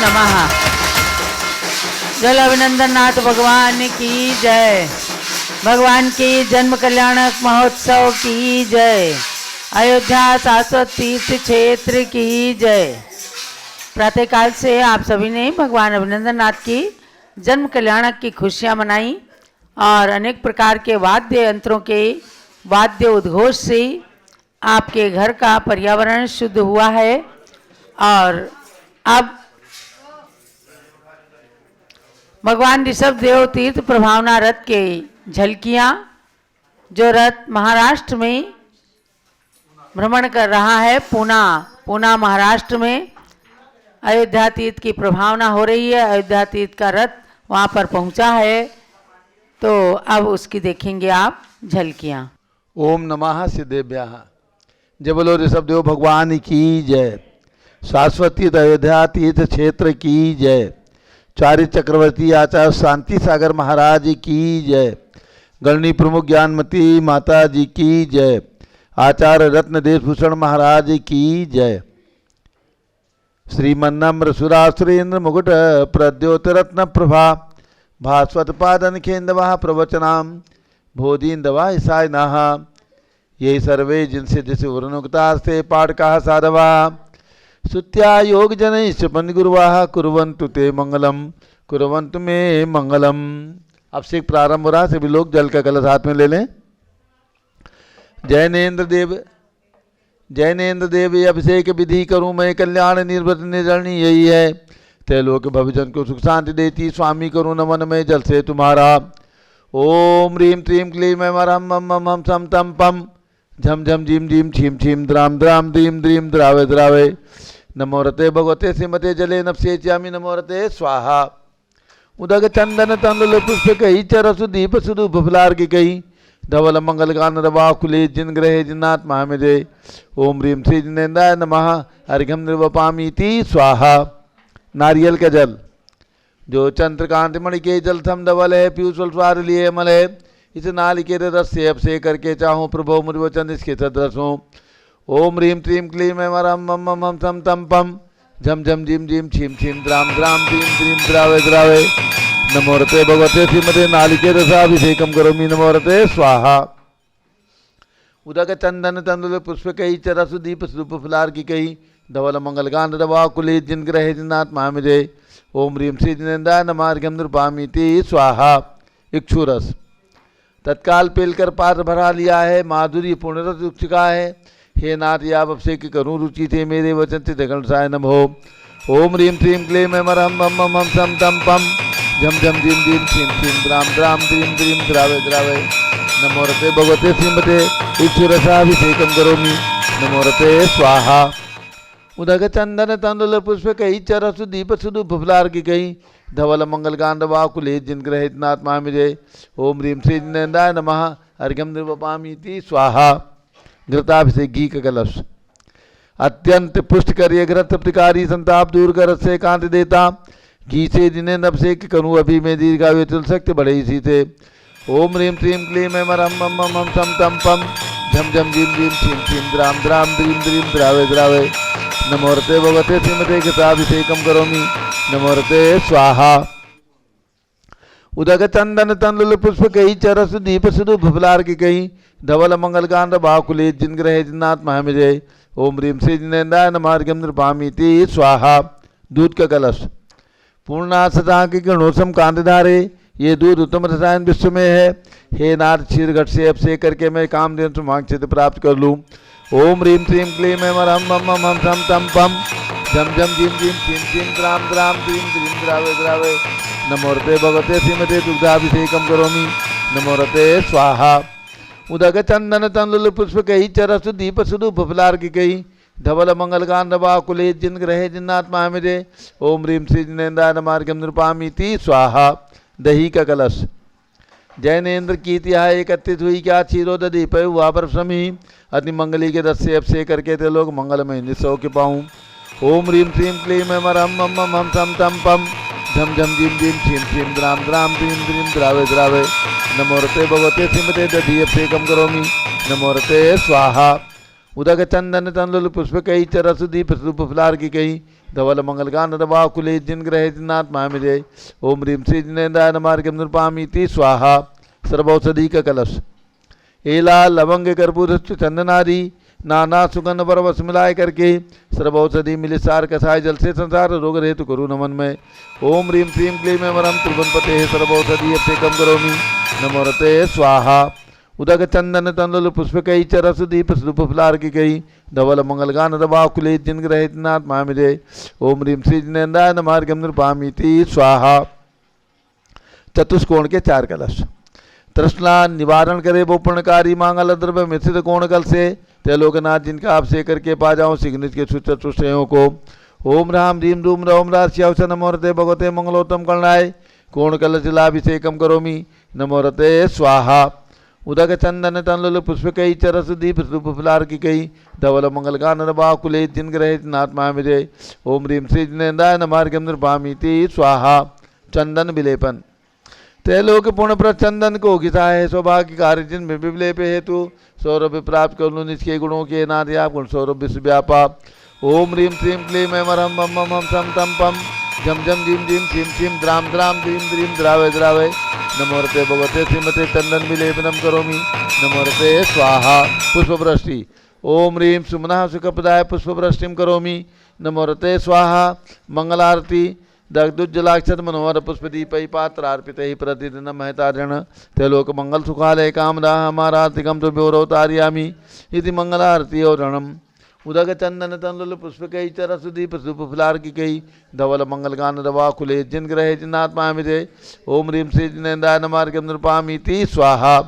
नमः। जल अभिनंदन नाथ भगवान की जय। भगवान की जन्म कल्याणक महोत्सव की जय। अयोध्या शाश्वत तीर्थ क्षेत्र की जय। प्रातःकाल से आप सभी ने भगवान अभिनंदन नाथ की जन्म कल्याणक की खुशियां मनाई और अनेक प्रकार के वाद्य यंत्रों के वाद्य उद्घोष से आपके घर का पर्यावरण शुद्ध हुआ है। और अब भगवान ऋषभ देव तीर्थ प्रभावना रथ के झलकियाँ, जो रथ महाराष्ट्र में भ्रमण कर रहा है, पूना महाराष्ट्र में अयोध्या तीर्थ की प्रभावना हो रही है। अयोध्या तीर्थ का रथ वहाँ पर पहुँचा है, तो अब उसकी देखेंगे आप झलकियाँ। ओम नमः सिद्धेभ्यः। जय बोलो ऋषभ देव भगवान की जय। शाश्वती अयोध्या तीर्थ क्षेत्र की जय। चार्य चक्रवर्ती आचार्य शांति सागर महाराज की जय। गणनी प्रमुख ज्ञानमती माता जी की जय। आचार्य रत्न देशभूषण महाराज की जय। श्रीमन्नम्र सुरासुरेन्द्र मुकुट प्रद्योत रत्न प्रभा भास्वत पादन खेन्दवा प्रवचनाम बोधीन्दवा ईसाय नः। ये सर्वे जिनसे जिस वर्णुक्तास्ते पाठकाः साधवा सुत्या योग जनैश्च गुरुवाः कुर्वन्तु ते मंगलम कुर्वन्तु मे मंगलम। अब से प्रारंभ हो रहा, सभी लोग जल का कलश हाथ में ले लें। जैनेन्द्र देव अभिषेक विधि करूँ मैं कल्याण निर्वृत निर्जरणी यही है। त्रैलोक भविजन को सुख शांति देती स्वामी करूँ नमन में जल से तुम्हारा। ओम ह्रीं क्लीं क्लीं ऐं हरं मम मम हम सम तम पम झम झम झीम झीम छीम छीम द्राम द्राम द्रीम द्रीम द्रावे द्रावे। नमो रते भगवते श्रीमते जले नपसे च्यामि नमो रते स्वाहा। उदक चंदन तंडुल पुष्प कही चरसु दीप सुधु भफलार की कही धवल मंगल गान रवा कुले जिन ग्रहे जिन्नाथ महामेजे। ओम ह्रीं श्री जिनेन्द्राय नमः अर्घ्यम निर्वपामीति स्वाहा। नारियल का जल जो चंद्रकांत मणि के जल थम धवल है पीयूष स्वार लिए अमल है। इस नालिकेर रस से अभिषेक करके चाहूँ प्रभो मुझवचन इसके सदृश हो। ओम ह्रीं क्लीं क्लीं ऐं हरं मम मम हम सम तम पम झम झम झीम झीम छीम छीम द्राम द्राम द्रीम द्रीम द्रावे द्रावे। नमो रते भगवते श्रीमते नालिकेर रसाभिषेकम करोमि नमो रते स्वाहा। उदक चंदन तंदुल पुष्प कही चरसु दीप सुप फुलार की कही धवल मंगल गान रवा कुले जिन ग्रहे जिन्नाथ महामिजे। ओम ह्रीं श्री जिनेन्द्राय नमः अर्घ्यम निर्वपामीति स्वाहा। इक्षुरस तत्काल पेलकर पात्र भरा लिया है, माधुरी पूर्ण रस उठ चुका है। हे नाथ आप अभिषेक करूँ रुचि थे मेरे वचन से दगन साय नम हो। ओम ह्रीं क्लीं क्लीं ऐं हरं मम मम हम सम तम पम झम झम झीम झीम छीम छीम द्राम द्राम द्रीम द्रीम द्रावे द्रावे। नमो रते भगवते श्रीमते इक्षुरसाभिषेकम करोमि नमो रते स्वाहा। उदक चंदन तंडुल पुष्प कही चरसु दीप सुधु भफलार की कही धवल मंगल गान रवा कुले जिन ग्रहे जिन्नाथ महामिजे। ओम ह्रीं श्री जिनेन्द्राय नमः अर्घ्यम निर्वपामीति स्वाहा। घृताभिषेक घी का कलश अत्यंत पुष्ट कर घृत प्रतिकारी संताप दूर कर से कांति देता। घी से जिन्हें अभिषेक करूँ अभी मैं दीर्घायु चल सकते बड़े इसी थे। ओम ह्रीं क्लीं क्लीं ऐं हरं मम मम हम सम तम पम झम झम झीम झीम छीम छीम द्राम द्राम द्रीम द्रीम द्रावे द्रावे। नमो रते भगवते श्रीमते घृताभिषेकम करोमि नमो रते स्वाहा। उदक चंदन तंडुल पुष्प कही चरसु दीप सुधु भफलार की कही धवल मंगल गान बाकुले जिन ग्रहे जिन्नाथ महामिजे। ओम ह्रीं श्री जिनेन्द्राय नमः अर्घ्यम निर्वपामीति स्वाहा। दूध का कलश पूर्णा सदा के गणोसम कांतधारे ये दूध उत्तम रसायन विश्व में है। हे नाथ क्षीर घट से अभिषेक करके मैं कामधेनु सुमांग क्षेत्र प्राप्त कर लूँ। ओम ह्रीं क्लीं क्लीं ऐं हरं मम मम हम सम तम पम झम झम झीम झीम छीम छीम द्राम द्राम द्रीम द्रीम द्रावे द्रावे। नमो रते भगवते श्रीमते दुग्धाभिषेकम करोमि नमो रते स्वाहा। उदक चंदन तंडुल पुष्प कही चरसु दीप सुधु भफलार की कही धवल मंगल गान रवा कुले जिन ग्रहे जिन्नाथ महामिजे। ओम ह्रीं श्री जिनेन्द्राय नमः अर्घ्यम निर्वपामीति स्वाहा। दही का कलश जैनेन्द्र की तिहा एकत्रित हुई क्या क्षीरोदधि पय हुआ पर समी अति मंगली के रस से अभिषेक करके थे लोग मंगलमय निसौ के पाऊँ। ओम ह्रीं क्लीं क्लीं ऐं हरं मम मम हम सम तम पम झम झम झीम झीम छीम छीम द्राम द्राम द्रीम द्रीम द्रावे द्रावे। नमो रते भगवते श्रीमते दधि अभिषेकम करोमि नमो रते स्वाहा। उदक चंदन तंडुल पुष्प कही चरसु दीप सुप फुलार की कही धवल मंगलगान रवा कुले जिन ग्रहे जिन्नात्मा मिले। ओम ह्रीं श्री जिनेन्द्राय नमार्गम नृपामीति स्वाहा। सर्वौषधि का कलश एला लवंग कर्पूर चंदनादि नाना सुगंध परवश मिलाए करके सर्वौषधि मिले सार कसाय जल से संसार रोग हेतु करो नमन में। ओम ह्रीं श्रीं क्लीं वरम त्रिभुवनपते सर्वौषधि अभिषेकम करोमि नमो रते स्वाहा। उदक चंदन तंदुल पुष्पकई च रस दीप स्वरूप फलार की गई धवल मंगलगान रवा कुले जिन ग्रहे जिन्नात्मा मिले। ओम ह्रीं श्री जिनेन्द्राय नमार्गम नृपामीति स्वाहा। चतुष्कोण के 4 कलश तृष्णा निवारण करे वो पुण्यकारी मांगल द्रव्य मिश्रित कोण कल से त्रिलोकनाथ जिनका अभिषेक करके पा जाऊं सिग्नित के चतुष्टयों को। ओम राम ह्रीं रूम रौम राश्यावस नमो रते भगवते मंगलोत्तम कलनाय कोण कलश जलाभिषेकम करोमि नमो रते स्वाहा। उदक चंदन तंलुल पुष्पकई च रस दीप स्वरूप फलार की कई धवल मंगलगान रवा कुले जिन ग्रहे जिन्नात्मा मिले। ओम ह्रीं श्री जिनेन्द्राय नमार्गम नृपामीति स्वाहा। चंदन विलेपन त्रैलोक पूर्ण प्रचंदन को घिसाए सौभाग्य कार्य जिन में विलेप हेतु सौरभ प्राप्त कर लूँ निष्के गुणों के नाथ आप गुण सौरभ विश्व व्यापा। ओम ह्रीं श्रीं क्लीं मरम मम मम सम तम पम झम झम झीम झीम छीम छीम द्राम द्राम द्रीम द्रीम द्रावय द्रावय नमो रते भगवते श्रीमते चंदन विलेपनम करोमि नमो रते स्वाहा। पुष्पवृष्टि ओम ह्रीं सुमनः सुखप्रदाय पुष्पवृष्टिम करोमि नमो रते स्वाहा। मंगलारती दग्धुज्जलाक्षत मनोहर पुष्पदीपै पात्रार्पित ही प्रतिदिन महतारण त्रैलोक मंगल सुखालय कामदा हमारातिकम तो ब्योरोतार्यामी इति मंगलारती और रणम। उदक चंदन तंदुल पुष्पकई च रसदीप स्वरूप फलार की कई धवल मंगलगान रवा कुले जिन ग्रहे जिन्नात्मा मिले। ओम ह्रीं श्री जिनेन्द्राय नमार्गम नृपामीति स्वाहा।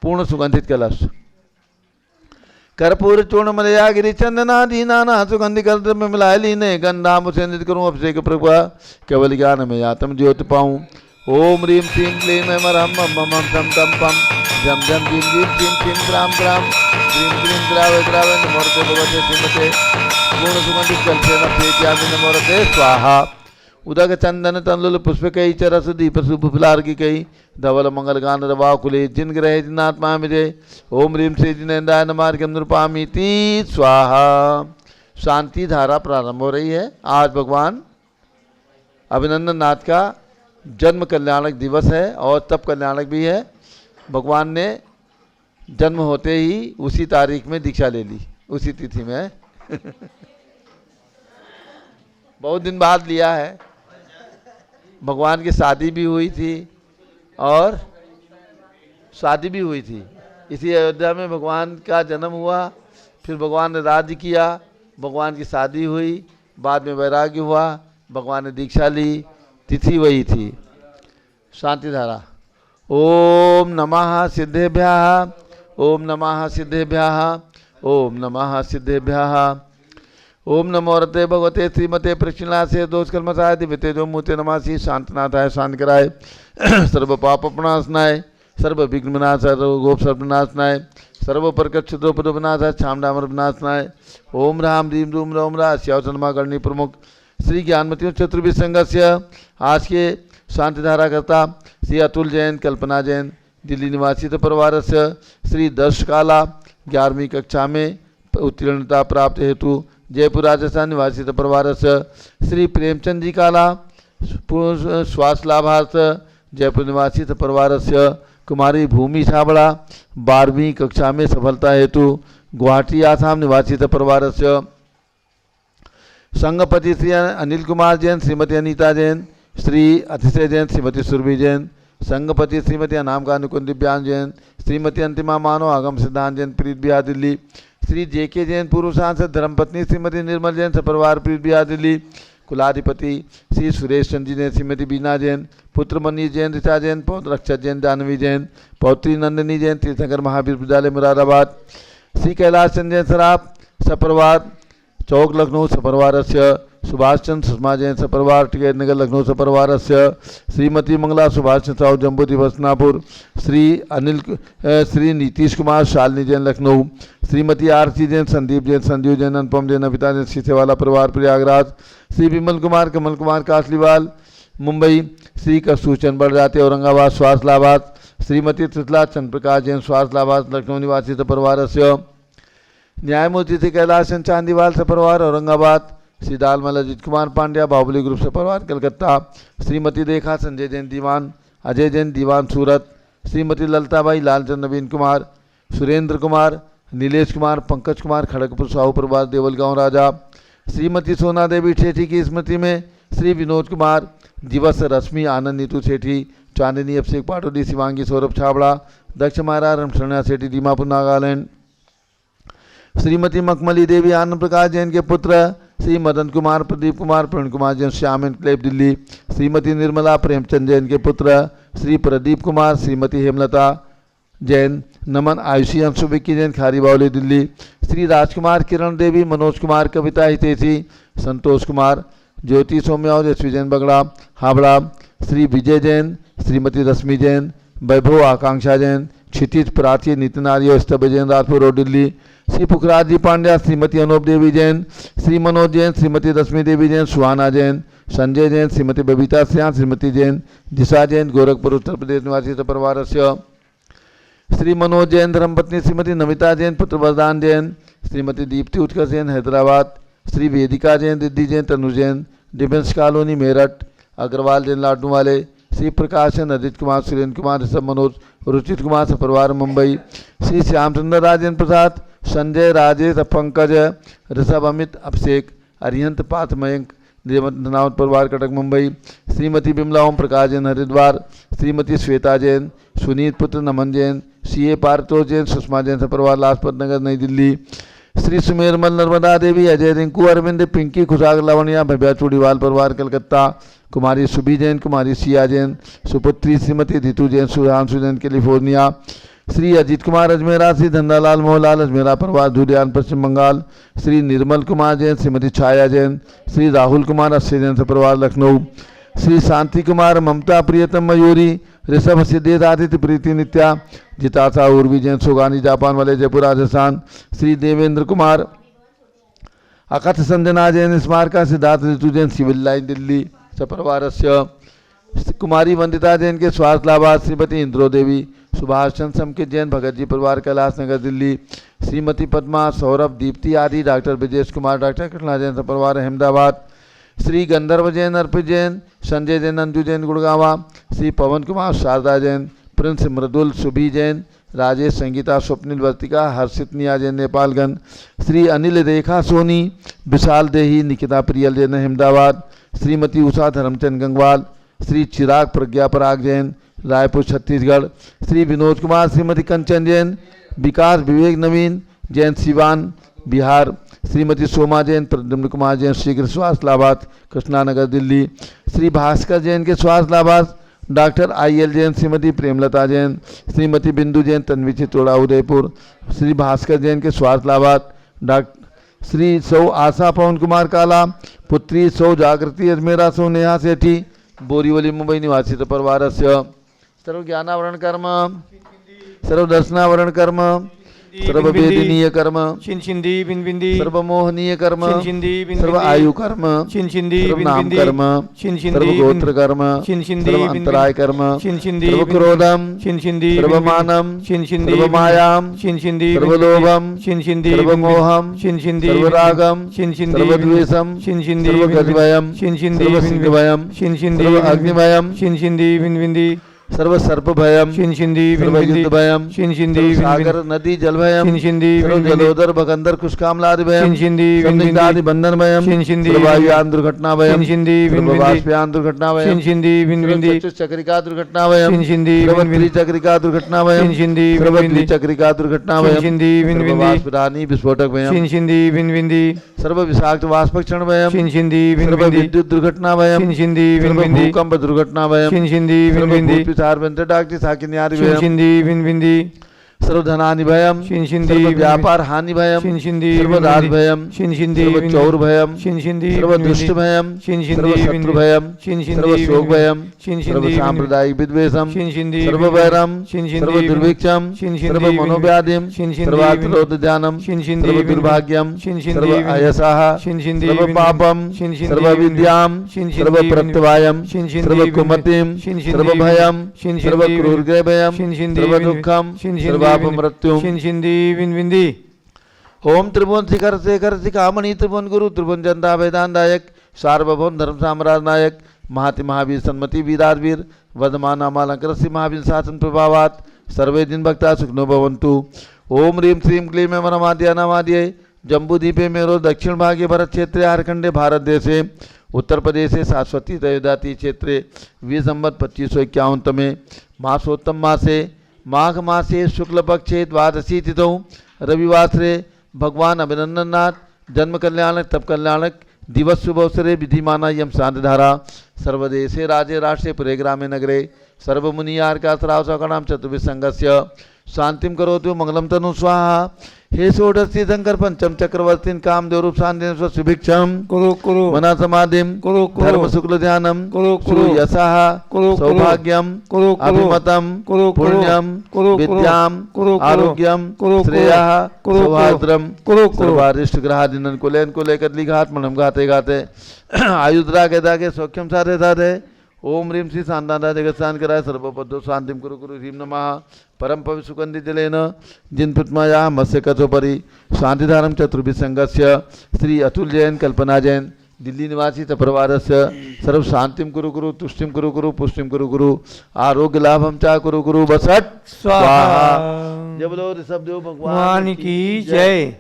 पूर्ण सुगंधित कलश कर्पूर चूर्ण मलया गिरी चंदनादि नाना सुगंधि कल में मिलाए लीने गंधा मुसेंदित करूँ अभिषेक प्रभा केवल ज्ञान में आत्म ज्योत पाऊँ। ओम ह्रीं श्रीं क्लीं मम मम सम तम पम झम झम झीम झीम छीम छीम ग्राम ग्राम द्रीम द्रीम द्रावय द्रावय नमो रते भगवते श्रीमते पूर्ण सुगंधित कल से अभिषेक्यामि नमो रते स्वाहा। उदक चंदन तंलुल पुष्पकई च रस दीप स्वरूप फलार की कई धवल मंगलगान रवा कुले जिन ग्रहे जिन्नात्मा मिले। ओम ह्रीं श्री जिनेन्द्राय नमार्गम नृपामीति स्वाहा। शांति धारा प्रारंभ हो रही है। आज भगवान अभिनंदन नाथ का जन्म कल्याणक दिवस है और तप कल्याणक भी है। भगवान ने जन्म होते ही उसी तारीख में दीक्षा ले ली, उसी तिथि में बहुत दिन बाद लिया है। भगवान की शादी भी हुई थी और शादी भी हुई थी। इसी अयोध्या में भगवान का जन्म हुआ, फिर भगवान ने राज्य किया, भगवान की शादी हुई, बाद में वैराग्य हुआ, भगवान ने दीक्षा ली, तिथि वही थी। शांति धारा ओम नमः सिद्धेभ्यः ओम नमः सिद्धेभ्यः ओम नमः सिद्धेभ्यः। ओम नमो रते भगवते श्रीमते प्रक्षिणासे दोष कर्मसाय दिव्यते जो मूर्ते नमासी शांतनाथाय शांत कराय सर्व पाप प्रणाशनाय सर्व विघ्न विनाशाय सर्व गोप सर्वनाशनाय सर्व प्रकट क्षुद्रोपनाशाय छामडामर विनाशनाय। ओम राम ह्रीं रूम रौम राश्यावसनमा गणनी प्रमुख श्री ज्ञानमती चतुर्विद संघस्य आज के शांति धारा करता श्री अतुल जैन कल्पना जैन दिल्ली निवासी परिवार से श्री दर्श काला 11वीं कक्षा में उत्तीर्णता प्राप्त हेतु जयपुर राजस्थान निवासी परिवार से श्री प्रेमचंद जी काला स्वास्थ्य लाभार्थ जयपुर निवासी परिवार से कुमारी भूमि छाबड़ा 12वीं कक्षा में सफलता हेतु गुवाहाटी आसाम निवासी परिवार से संघपति श्री अनिल कुमार जैन श्रीमती अनीता जैन श्री अतिशय जैन श्रीमती सुरभि जैन संघपति श्रीमती अनामिका नुकुंद दिव्यांग जैन श्रीमती अंतिमा मानव आगम सिद्धांत जैन प्रीत बिहार दिल्ली श्री जेके जैन पूर्व सांसद धर्मपत्नी श्रीमती निर्मल जैन सपरिवार प्रीत बिहार दिल्ली कुलाधिपति श्री सुरेश चंद्र जी जैन श्रीमती बीना जैन पुत्र मनीष जैन ऋचा जैन पौत्र रक्षक जैन जानवी जैन पौत्री नंदिनी जैन तीर्थंकर महावीर विद्यालय मुरादाबाद श्री कैलाश चंद्र जैन सराफ सपरिवार चौक लखनऊ सपरिवार से सुभाष चंद्र सुषमा जैन सपरिवार टिकैत नगर लखनऊ सपरिवार से श्रीमती मंगला सुभाष चंद्र साहू जम्बूती बसनापुर श्री अनिल श्री नीतीश कुमार शालिनी जैन लखनऊ श्रीमती आरती जैन संदीप जैन संजीव जैन अनुपम जैन अभिता जैन सीसेवाला परिवार प्रयागराज श्री विमल कुमार कमल कुमार कासलीवाल मुंबई श्री कस्तूरचंद बड़जाते औरंगाबाद स्वास्थ्य लाभार्थ श्रीमती त्रितला चंद्र प्रकाश जैन स्वास्थ्य लाभार्थ लखनऊ निवासी परिवार से न्यायमूर्ति श्री कैलाश चंद चांदीवाल सपरिवार औरंगाबाद श्री दालमल अजीत कुमार पांड्या बाहुबली ग्रुप से परिवार कलकत्ता, श्रीमती रेखा संजय जैन दीवान, अजय जैन दीवान सूरत, श्रीमती ललताबाई लालचंद नवीन कुमार, सुरेंद्र कुमार, नीलेश कुमार, पंकज कुमार खड़गपुर साहू परिवार देवलगांव राजा, श्रीमती सोना देवी ठेठी की स्मृति में श्री विनोद कुमार, दिवस रश्मि आनंद नीतू सेठी, चांदनी अभिषेक पाटोदी, शिवांगी सौरभ छाबड़ा, दक्ष महाराज रमशरणा सेठी दीमापुर नागालैंड, श्रीमती मखमली देवी आनंद प्रकाश जैन के पुत्र, श्री मदन कुमार, प्रदीप कुमार, प्रवीण कुमार जैन श्याम एनक्लेव दिल्ली, श्रीमती निर्मला प्रेमचंद जैन के पुत्र, श्री प्रदीप कुमार, श्रीमती हेमलता जैन, नमन आयुषी अंशु विक्की जैन खारी बावली दिल्ली, श्री राजकुमार, किरण देवी, मनोज कुमार, कविता हितेशी, संतोष कुमार, ज्योति सौम्या और यशवी जैन बगड़ा हावड़ा, श्री विजय जैन, श्रीमती रश्मि जैन, वैभव आकांक्षा जैन, क्षितिज प्राची नितिन आर्य स्तभ जैन राजपुर रोड दिल्ली, श्री पुखराज जी पांड्या, श्रीमती अनूप देवी जैन, श्री मनोज जैन, श्रीमती रश्मि देवी जैन, सुहाना जैन, संजय जैन, श्रीमती बबीता सिंह, श्रीमती जैन, दिशा जैन, गोरखपुर उत्तर प्रदेश निवासी परिवार, श्री मनोज जैन, धर्मपत्नी श्रीमती नमिता जैन, पुत्र वरदान जैन, श्रीमती दीप्ति उत्कर्ष जैन हैदराबाद, श्री वेदिका जैन, रिद्धि जैन, तनु जैन, डिफेंस कॉलोनी मेरठ, अग्रवाल जैन लाडू वाले, श्री प्रकाशन, अजित कुमार, सुरेंद्र कुमार, ऋषभ मनोज, रुचित कुमार से परिवार मुंबई, श्री श्यामचंद्र राजेंद्र प्रसाद, संजय राजेश पंकज, ऋषभ अमित अभिषेक, अरिहंत पाथ मयंक धनावत परिवार कटक मुंबई, श्रीमती बिमला ओम प्रकाश जैन हरिद्वार, श्रीमती श्वेता जैन, सुनीत पुत्र नमन जैन, सीए पार्थो जैन, सुषमा जैन से परिवार लाजपत नगर नई दिल्ली, श्री सुमेरमल नर्मदा देवी, अजय रिंकू अरविंद, पिंकी खुशाग लावणिया भव्या चूड़ीवाल परिवार कलकत्ता, कुमारी सुबी जैन, कुमारी सिया जैन, सुपुत्री श्रीमती धितु जैन, सुधांशु जैन कैलिफोर्निया, श्री अजीत कुमार अजमेरा, श्री धंधालाल मोहनलाल अजमेरा परिवार धुलियान पश्चिम बंगाल, श्री निर्मल कुमार जैन, श्रीमती छाया जैन, श्री राहुल कुमार अस्सी जैन से परिवार लखनऊ, श्री शांति कुमार, ममता प्रियतम मयूरी, ऋषभ सिद्धेश आदित्य प्रीति नित्या, जितासा उर्वी जैन सुगानी जापान वाले जयपुर राजस्थान, श्री देवेंद्र कुमार, अकथ संजना जैन स्मारका, सिद्धार्थ ऋतु जैन सिविल लाइन दिल्ली सपरिवार, कुमारी वंदिता जैन के स्वास्थ्य लाभार्थ, श्रीमती इंद्रो देवी, सुभाष चंद्र समकित जैन भगत जी परिवार कैलाश नगर दिल्ली, श्रीमती पद्मा, सौरभ, दीप्ति आदि, डॉक्टर ब्रजेश कुमार, डॉक्टर कृष्णा जैन से परिवार अहमदाबाद, श्री गंधर्व जैन, अर्पित जैन, संजय जैन, अंजू जैन गुड़गावा, श्री पवन कुमार, शारदा जैन, प्रिंस मृदुल, सुभी जैन, राजेश, संगीता, स्वप्निल वर्तिका, हर्षित निया जैन नेपालगंज, श्री अनिल रेखा सोनी, विशाल देही, निकिता प्रियल जैन अहमदाबाद, श्रीमती उषा धर्मचंद गंगवाल, श्री चिराग प्रज्ञा पराग जैन रायपुर छत्तीसगढ़, श्री विनोद कुमार, श्रीमती कंचन जैन, विकास विवेक नवीन जैन सिवान बिहार, श्रीमती सोमा जैन, प्रद्युम्न कुमार जैन शीघ्र स्वास्थ्य लाभार्थ कृष्णानगर दिल्ली, श्री भास्कर जैन के स्वास्थ्य लाभार्थ डॉक्टर IL जैन, श्रीमती प्रेमलता जैन, श्रीमती बिंदु जैन, तन्वी चित्तौड़ा उदयपुर, श्री भास्कर जैन के स्वास्थ्य लाभार्थ डॉक्टर श्री सौ आशा पवन कुमार काला, पुत्री सौ जागृति अजमेरा, सौ नेहा सेठी बोरीवली मुंबई निवासी परिवार, सर्व ज्ञानावरण कर्म, सर्व दर्शनावरण कर्म, सर्व वेदनीय कर्म, सर्व मोहनीय कर्म, सर्व आयु कर्म, सर्व नाम कर्म, सर्व गोत्र कर्म, सर्व अंतराय कर्म, सर्व क्रोधम, सर्व मानम, सर्व मायाम, सर्व लोभम, सर्व मोहम, सर्व रागम, सर्व द्वेषम, सर्व गजभयम, सर्व सिंहभयम, सर्व अग्निभयम, सर्व सर्प भयम, सर्व युद्ध भयम, सागर नदी जल भयम, सर्व जलोदर भगंदर कुशकामलादि भयम, सर्व बंधन भयम, सर्व वायुयान दुर्घटना भयम, सर्व वाष्पयान दुर्घटना भयम, सर्व चक्रिका दुर्घटना भयम, सर्व त्रिचक्रिका दुर्घटना भयम, सर्व द्विचक्रिका दुर्घटना भयम, सर्व वाष्पदानी विस्फोटक भयम, सर्व विषाक्त वाष्पक्षण भयम, सर्व विद्युत दुर्घटना भयम, सर्व भूकंप दुर्घटना भयम, सर्व धनानि भयम, सर्व व्यापार हानि भयम, सर्व राज भयम, सर्व चौर भयम, सर्व दुष्ट भयम, सर्व शत्रु भयम, सर्व शोक भयम, सर्व सांप्रदायिक विद्वेषम, सर्व वैरम, सर्व दुर्भिक्षम, सर्व मनोव्याधिम, सर्व आत्मरोधज्ञानम, सर्व दुर्भाग्यम, सर्व अयसः, सर्व पापम, सर्व विद्याम, सर्व प्रत्यवायम, सर्व कुमतिम, सर्व भयम, सर्व क्रूरग्रह भयम, सर्व दुःखम, सर्व मृत्यु, ओम त्रिभुवन शिखर शेखर शिखामणि त्रिभुवन गुरु त्रिभुवन जनता वेदांतायक सार्वभौम धर्म साम्राज्य नायक महाति महावीर सन्मति वीरारवीर वर्धमान अमालंकर श्री महावीर शासन प्रभावात सर्वे दिन भक्ता सुखनो भवन्तु। ओम ह्रीं श्रीं क्लीं ऐं वरमाद्य नमाद्य जम्बूद्वीपे मेरो दक्षिण भागे भरत क्षेत्रे झारखंडे भारत देशे उत्तर प्रदेशे सारस्वती तयोदाती क्षेत्रे विसंवत 2551 तमे मासोत्तम मासे माघ मासे शुक्ल पक्षे द्वादशी तिथौ रविवासरे भगवान अभिनंदननाथ जन्म कल्याणक तप कल्याणक दिवस शुभ अवसरे विधिमाना यम शांतिधारा सर्वदेशे राजे राष्ट्रे पुरे ग्रामे नगरे सर्वमुनियार्का श्रावसकणाम चतुर्विध संघस्य शांतिम करोतु मंगलम तनु स्वाहा। हे षोडशी शंकर पंचम चक्रवर्तीन कामदेव रूप शांति सुभिक्षम कुरु कुरु मना समाधिम कुरु कुरु धर्म शुक्ल ध्यानम कुरु कुरु यशः कुरु कुरु सौभाग्यम कुरु कुरु अभिमतम कुरु कुरु पुण्यम कुरु कुरु विद्याम कुरु कुरु आरोग्यम कुरु कुरु श्रेयः कुरु कुरु सौभाद्रम कुरु कुरु सर्वारिष्ट ग्रहादिनन कुलेन कुले कदली घाट मनम गाते गाते आयुद्रा के दागे सौख्यम साधे साधे ओम ह्रीं श्री शांतानाथ जगत्सान कराय सर्वपदो शांतिम कुरु कुरु ह्रीं नमः परम पवित्र सुगंधि जलेन जिन प्रतिमाया मत्स्य कथोपरि शांतिधारम चतुर्भिः संघस्य श्री अतुल जैन कल्पना जैन दिल्ली निवासी तपरवारस्य सर्व शांतिम कुरु कुरु तुष्टिम कुरु कुरु पुष्टिम कुरु कुरु आरोग्य लाभम चा कुरु कुरु बसट स्वाहा। जय बोलो ऋषभ देव भगवान की जय।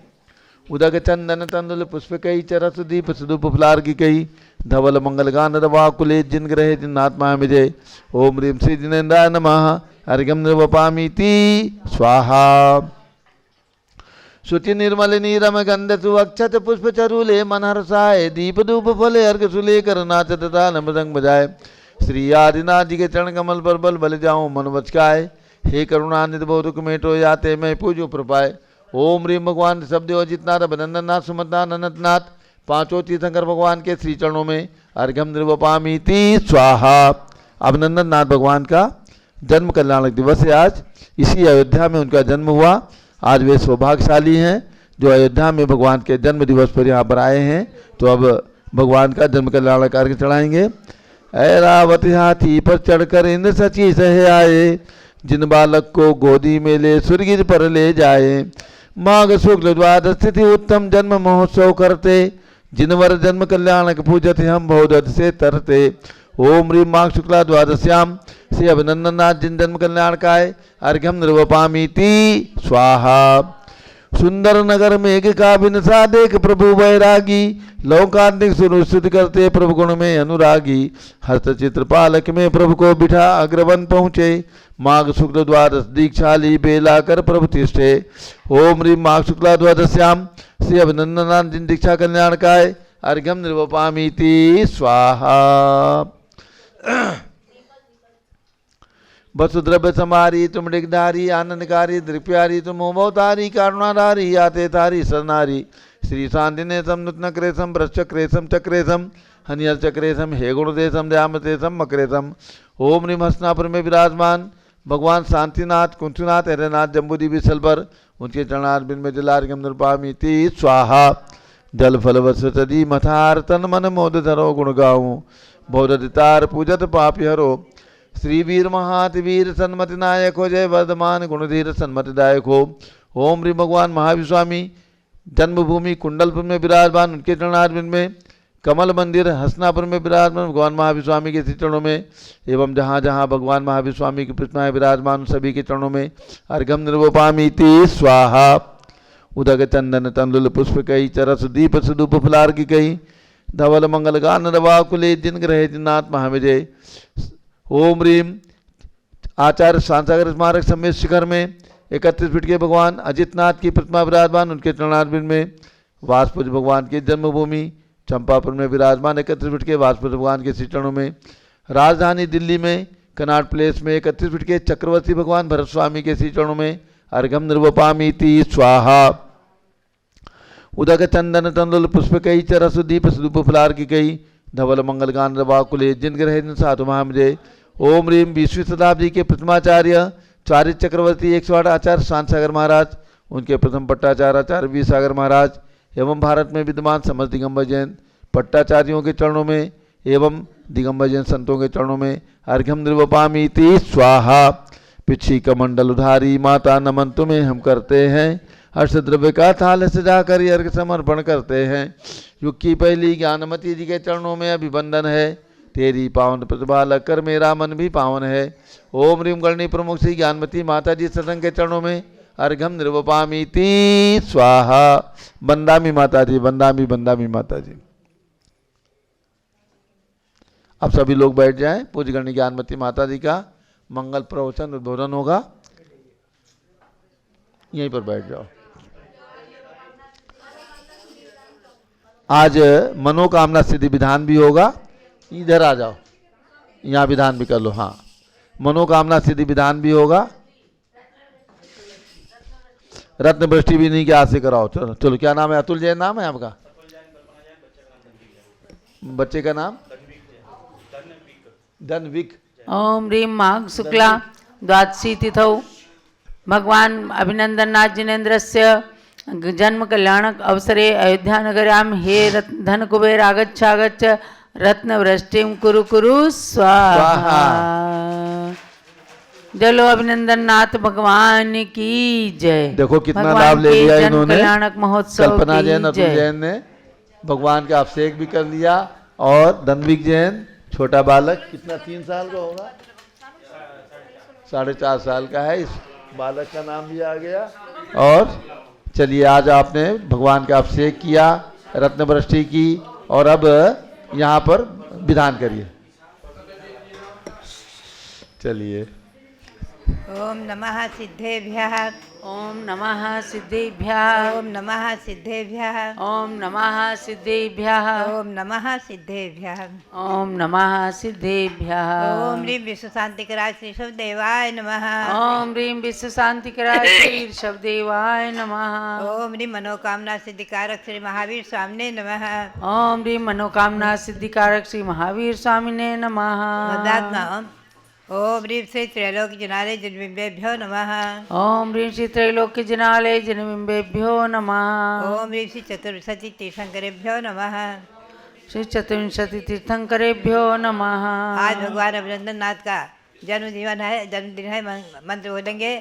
उदक चंदन तंदुल पुष्प कई चरस दीप सुदुप फुलार की कई धवल मंगल गान रवा कुले जिन ग्रहे जिन आत्मा विजय ओम ह्रीं श्री जिनेन्द्राय नमः अर्घ्यम निर्वपामीति स्वाहा। शुचि निर्मल नीरम गंध सुअक्षत पुष्प चरूले मनहर्षाय दीप धूप फले अर्घ सुले कर नाच तथा नमृदंग बजाय श्री आदिनाथ जी के चरण कमल पर बल बल जाऊं मन बचकाय हे करुणानिधि बहु मेटो याते मैं पूजो प्रपाय ओम ह्रीं भगवान ऋषभदेव अजितनाथ अभिनंदननाथ सुमतनाथ अनंतनाथ पांचों तीर्थंकर भगवान के श्री चरणों में अर्घ्यम निर्वपामीति स्वाहा। अभिनंदननाथ भगवान का जन्म कल्याणक दिवस है आज। इसी अयोध्या में उनका जन्म हुआ। आज वे सौभाग्यशाली हैं जो अयोध्या में भगवान के जन्म दिवस पर यहाँ पर आए हैं। तो अब भगवान का जन्म कल्याणक अर्घ्य चढ़ाएंगे। ऐरावत हाथी पर चढ़कर इंद्र सची सहे आए जिन बालक को गोदी में ले सुरगिर पर ले जाए माघ शुक्ल द्वादश तिथि उत्तम जन्म महोत्सव करते जिन वर जन्म कल्याणक पूजत हम बहुदत से तरते ओम ह्रीं माघ शुक्ला द्वादश्याम श्री अभिनंदननाथ जिन जन्म कल्याणकाय अर्घ्यम निर्वपामीति स्वाहा। सुंदर नगर मेघ का बिनसा देख प्रभु वैरागी लौकांतिक सुनुस्तुति करते प्रभु गुण में अनुरागी हस्त चित्र पालक में प्रभु को बिठा अग्रवन पहुँचे माघ शुक्ल द्वादश दीक्षाली बेला कर प्रभु तिष्ठे ओम ह्रीं माघ शुक्ला द्वादश्याम श्री अभिनंदनाथ जिन दीक्षा कल्याणकाय अर्घ्यम निर्वपामीति स्वाहा। वसुद्रव्य समारी तुम डिगधारी आनंदकारी दृप्यारी तुम ओमवतारी कारुणाधारी आते तारी सरनारी श्री शांतिने सम क्रेसम भ्रश्चक्रेसम चक्रेसम हनियर चक्रेसम हे गुणदेशम दयामतेशम मकरेसम ओम ह्रीं हस्तिनापुर में विराजमान भगवान शांतिनाथ कुंचनाथ हरनाथ जम्बूद्वीप स्थल पर उनके चरणारविंद में जलार्घ्यम निर्वपामीति स्वाहा। जल फल वसदी मथार तन मन मोद धरो गुण गाऊं बहुदितार पूजत पापी हरो श्री वीर महाति वीर सन्मति नायक हो जय वर्धमान गुणधीर सन्मतिदायक हो। ओम ह्रीं भगवान महावीर स्वामी जन्मभूमि कुंडलपुर में विराजमान उनके चरणारविंद में कमल मंदिर हसनापुर में विराजमान भगवान महावीर स्वामी के चरणों में एवं जहाँ जहाँ भगवान महावीर स्वामी की प्रतिमाएं विराजमान सभी के चरणों में अर्घ्यम निर्वपामीति स्वाहा। उदक चंदन तंदुल पुष्प कई चरस दीप सुदूप फुलार की कई धवल मंगल गान रवा कुले जिन ग्रहे जिन्नाथ महाविजय ओम ह्रीं आचार्य शांतागर स्मारक समेत शिखर में 31 फीट के भगवान अजितनाथ की प्रतिमा विराजमान उनके चरणारविंद में वासपुज भगवान की जन्मभूमि चंपापुर में विराजमान 31 फीट के वासपुज भगवान के श्री चरणों में राजधानी दिल्ली में कनाट प्लेस में 31 फीट के चक्रवर्ती भगवान भरत स्वामी के श्री चरणों में अर्घ्यम निर्वपामीति स्वाहा। उदक चंदन तंदुल पुष्प कई चरस दीप सुदूप फुलार की कई धवल मंगल गान रवा कुले जिन ग्रह जिन साधु महामजय ओम ह्रीं 20वीं शताब्दी के प्रथमाचार्य चारित चक्रवर्ती 108 आचार्य शांत सागर महाराज उनके प्रथम पट्टाचार्य आचार्य वीर सागर महाराज एवं भारत में विद्यमान समस्त दिगंबर जैन पट्टाचार्यों के चरणों में एवं दिगंबर जैन संतों के चरणों में अर्घ्यम निर्वपामीति स्वाहा। पिछी कमंडल उधारी माता नमन तुम्हें हम करते हैं हर्ष द्रव्य का थाल सजाकर अर्घ समर्पण करते हैं। युग की पहली ज्ञानमती जी के चरणों में अभिवंदन है। तेरी पावन प्रतिभा लगकर मेरा मन भी पावन है। ओम ह्रीम गणनी प्रमुख श्री ज्ञानमती माता जी सत्संग के चरणों में अर्घम निर्वपामी ती स्वाहा। बंदामी माता जी, बंदामी माता जी। अब सभी लोग बैठ जाएं। पूज्य गणनी ज्ञानमती माता जी का मंगल प्रवचन उद्बोधन होगा। यहीं पर बैठ जाओ। आज मनोकामना सिद्धि विधान भी होगा। इधर आ जाओ, यहाँ विधान भी कर लो। हाँ, मनोकामना सिद्धि विधान भी होगा। रत्न वृष्टि भी नहीं के हाथ से कराओ। चलो चलो, क्या नाम है? अतुल जैन नाम है आपका? बच्चे का नाम धनविक। ओम ह्रीं माघ शुक्ला द्वादशी तिथौ भगवान अभिनंदननाथ जिनेन्द्रस्य जन्म कल्याणक अवसरे अयोध्यानगर्यां हे धन कुबेर आगच्छ रत्नवृष्टिं कुरु कुरु स्वाहा। जलो अभिनंदननाथ भगवान की जय। देखो कितना भगवान लाभ ले के लिया जन्म इन्होंने। कल्याणक महोत्सव कल्पना की जैन, अतुल जय। जैन ने भगवान का अभिषेक भी कर लिया। और धनविक जैन छोटा बालक, कितना 3 साल का होगा? 4.5 साल का है। इस बालक का नाम भी आ गया। और चलिए, आज आपने भगवान का अभिषेक किया, रत्न वृष्टि की, और अब यहाँ पर विधान करिए। चलिए। ओम नमः सिद्धेभ्यः। ओम नमः सिद्धेभ्यः। ओम नमः सिद्धेभ्यः। ओम नमः सिद्धेभ्यः। ओम नमः सिद्धेभ्यः। ओम नमः सिद्धेभ्यः। ओम ह्रीं विश्व शांतिकराय श्री देवाय नमः। ओम ह्रीं विश्व शांतिकराय श्री ऋषभदेवाय नमः। ओम ह्रीं मनोकामना सिद्धिकारक श्री महावीर स्वामिने नमः। ओम ह्रीं मनोकामना सिद्धिकारक श्री महावीर स्वामिने नमः। मदात्मा ओम ह्रीं श्री त्रैलोक्य जनालय जन्मबिंबेभ्यो नमः। ओम ह्रीं श्री त्रैलोक्य जनालय जन्मबिंबेभ्यो नमः। ओम ह्रीं श्री चतुर्विंशति तीर्थंकरेभ्यो नमः। श्री चतुर्विंशति तीर्थंकरेभ्यो नमः। आज भगवान अभिनंदननाथ का जन्मदिन है। मंत्र बोलेंगे।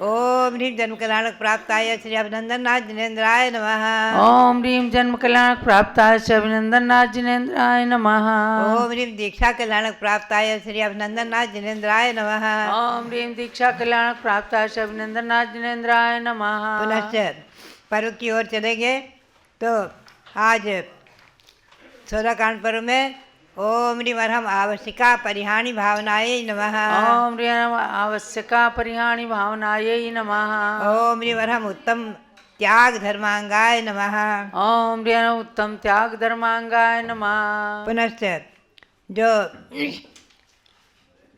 ओम ह्रीं जन्म कल्याणक प्राप्ताय श्री अभिनंदननाथ जिनेन्द्राय नमः। ओम ह्रीं जन्म कल्याणक प्राप्ताय श्री अभिनंदननाथ जिनेन्द्राय नमः। ओम ह्रीं दीक्षा कल्याणक प्राप्ताय श्री अभिनंदननाथ जिनेन्द्राय नमः। ओम ह्रीं दीक्षा कल्याणक प्राप्ताय श्री अभिनंदननाथ जिनेन्द्राय नमः। पुनश्च पर्व की ओर चलेंगे। तो आज 16 कांड पर्व में ओम ह्रीं अर्हम आवश्यका परिहानि भावनायै नमः। ओम ह्रीं आवश्यका परिहानि भावनायै नमः। ओम ह्रीं अर्हम उत्तम त्याग धर्मांगाय नमः। ओम ह्रीं उत्तम त्याग धर्मांगाय नमः। पुनश्च जो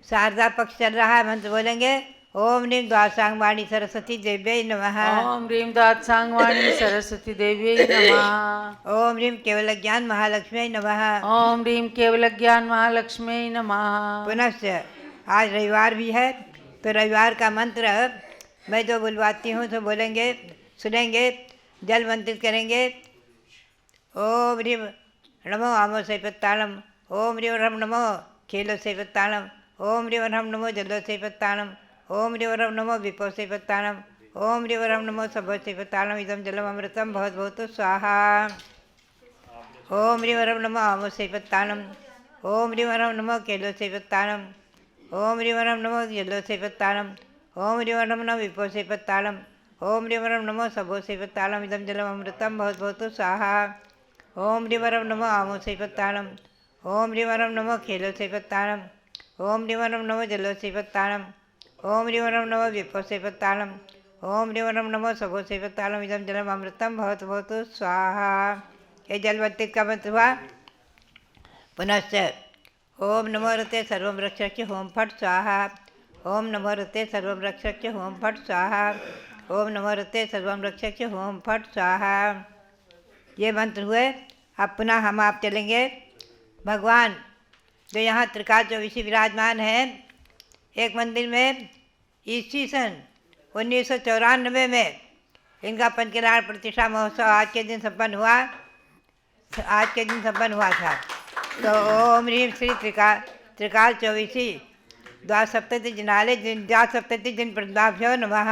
शारदा पक्ष चल रहा है, मंत्र बोलेंगे। ओम ह्रीं द्वादशांगवाणी सरस्वती देव्यै नमः। ओम ह्रीं द्वादशांगवाणी सरस्वती देव्यै नमः। ओम ह्रीं केवल ज्ञान महालक्ष्मी नमः। ओम ह्रीं केवल ज्ञान महालक्ष्मी नमः। पुनश्च आज रविवार भी है, तो रविवार का मंत्र मैं जो बुलवाती हूँ तो बोलेंगे, सुनेंगे, जल मंत्रित करेंगे। ओम ह्रीं नमो आमो सैपत्तालम। ओम ह्रीं रम नमो खेलो सैपत्तालम। ओम ह्रीं रम नमो जलो सैपत्तालम। ओम ह्रीं रम नमो विपो सैपत्तालम। ओम ह्रीं रम नमो सबो सैपत्तालम। इदम जलम अमृतम भवत भवतु स्वाहा। ओम ह्रीं रम नमो आमो सैपत्तालम। ओम ह्रीं रम नमो केलो सैपत्तालम। ओम ह्रीं रम नमो जलो सैपत्तालम। ओम ह्रीं रम नमो विपो सैपत्तालम। ओम ह्रीं रम नमो सबो सैपत्तालम। इदम जलम अमृतम भवत भवतु स्वाहा। ओम ह्रीं रम नमो आमो सैपत्तालम। ओम ह्रीं रम नमो खेलो सैपत्तालम। ओम ह्रीं रम नमो जलो सैपत्तालम। ओम ह्रीं रम नमो विपो सैपत्तालम। ओम ह्रीं रम नमो सबो सैपत्तालम। इदम जलम अमृतम भवत भवतु स्वाहा। ये जलवंतिक का मंत्र हुआ। पुनश्च ओम नमो रते सर्वं रक्षस्य होम फट स्वाहा। ओम नमो रते सर्वं रक्षस्य होम फट स्वाहा। ओम नमो रते सर्वं रक्षस्य होम फट स्वाहा। ये मंत्र हुए। अब पुनः हम आप चलेंगे। भगवान जो यहाँ त्रिकाल चौबीसी विराजमान है, एक मंदिर में ईस्वी सन 1994 में इनका पंचकल्याण प्रतिष्ठा महोत्सव आज के दिन संपन्न हुआ था। तो ओम ह्रीं श्री त्रिकाल चौबीसी द्वासप्तति जिनालय द्वासप्तति जिन प्रदाभ्यो नमः।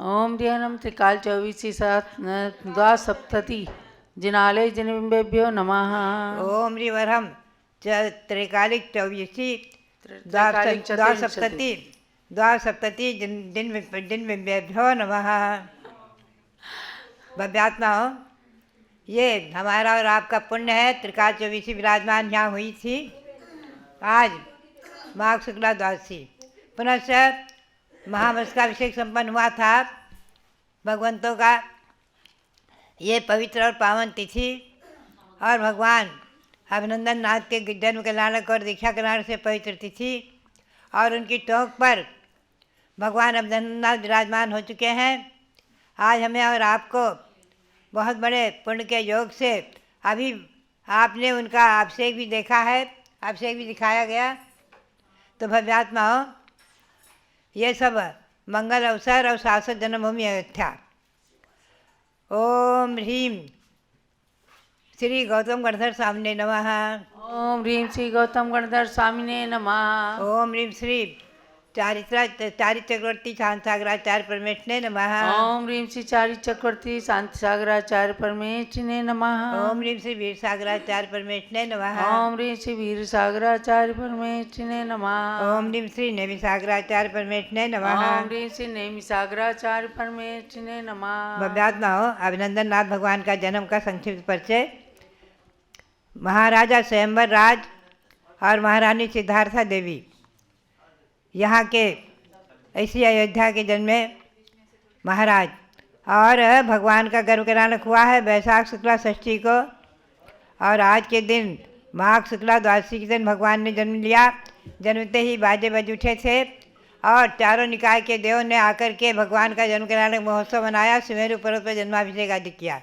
ओम ध्यानम त्रिकाल 24 द्वासप्तति जिनालय जिनबिंबेभ्यो नमः। ओम रिवरम त्रिकालिक 24 द्वासप्तति द्वासप्तति जिन बिंबेभ्यो नमः। भव्यात्मा हो, ये हमारा और आपका पुण्य है। त्रिकाल 24 विराजमान यहाँ हुई थी आज माघ शुक्ला द्वादशी। पुनश्च महावंश का अभिषेक संपन्न हुआ था भगवंतों का। ये पवित्र और पावन तिथि और भगवान अभिनंदन नाथ के जन्म कल्याणक और दीक्षा कल्याणक से पवित्र तिथि और उनकी टोक पर भगवान अभिनंदन नाथ विराजमान हो चुके हैं। आज हमें और आपको बहुत बड़े पुण्य के योग से अभी आपने उनका अभिषेक भी देखा है, अभिषेक भी दिखाया गया। तो भव्यात्मा हो, ये सब मंगल अवसर और शाश्वत जन्मभूमि अयोध्या। ओम ह्रीम श्री गौतम गणधर स्वामिने नमः। ओम ह्रीं श्री गौतम गणधर स्वामिने नमः। ओम ह्रीम श्री चारित्र चक्रवर्ती शांताग्राचार्य परमेश्वरने नमः। ओम ह्रीं श्री चारि चक्रवर्ती शांति सागराचार्य परमेश्वरने नमः। ओम ह्रीम श्री वीर सागराचार्य परमेश्वरने नमः। ओम ह्रीं श्री वीर सागराचार्य परमेश्वरने नमः। ओम ह्रीम श्री नेमि सागराचार्य परमेश्वरने नमः। ओम ह्रीं श्री नेमि सागराचार्य परमेश्वरने नमः। भव्यात्मा हो, अभिनंदन नाथ भगवान का जन्म का संक्षिप्त परिचय। महाराजा स्वयंवर राज और महारानी सिद्धार्था देवी यहाँ के ऐसी अयोध्या के जन्मे महाराज और भगवान का गर्भ कल्याणक हुआ है वैशाख शुक्ला षष्ठी को। और आज के दिन माघ शुक्ला द्वादशी के दिन भगवान ने जन्म लिया। जन्मते ही बाजे बज उठे थे और चारों निकाय के देवों ने आकर के भगवान का जन्म कल्याणक महोत्सव मनाया। सुमेरु पर्वत पर जन्माभिषेक आदि किया।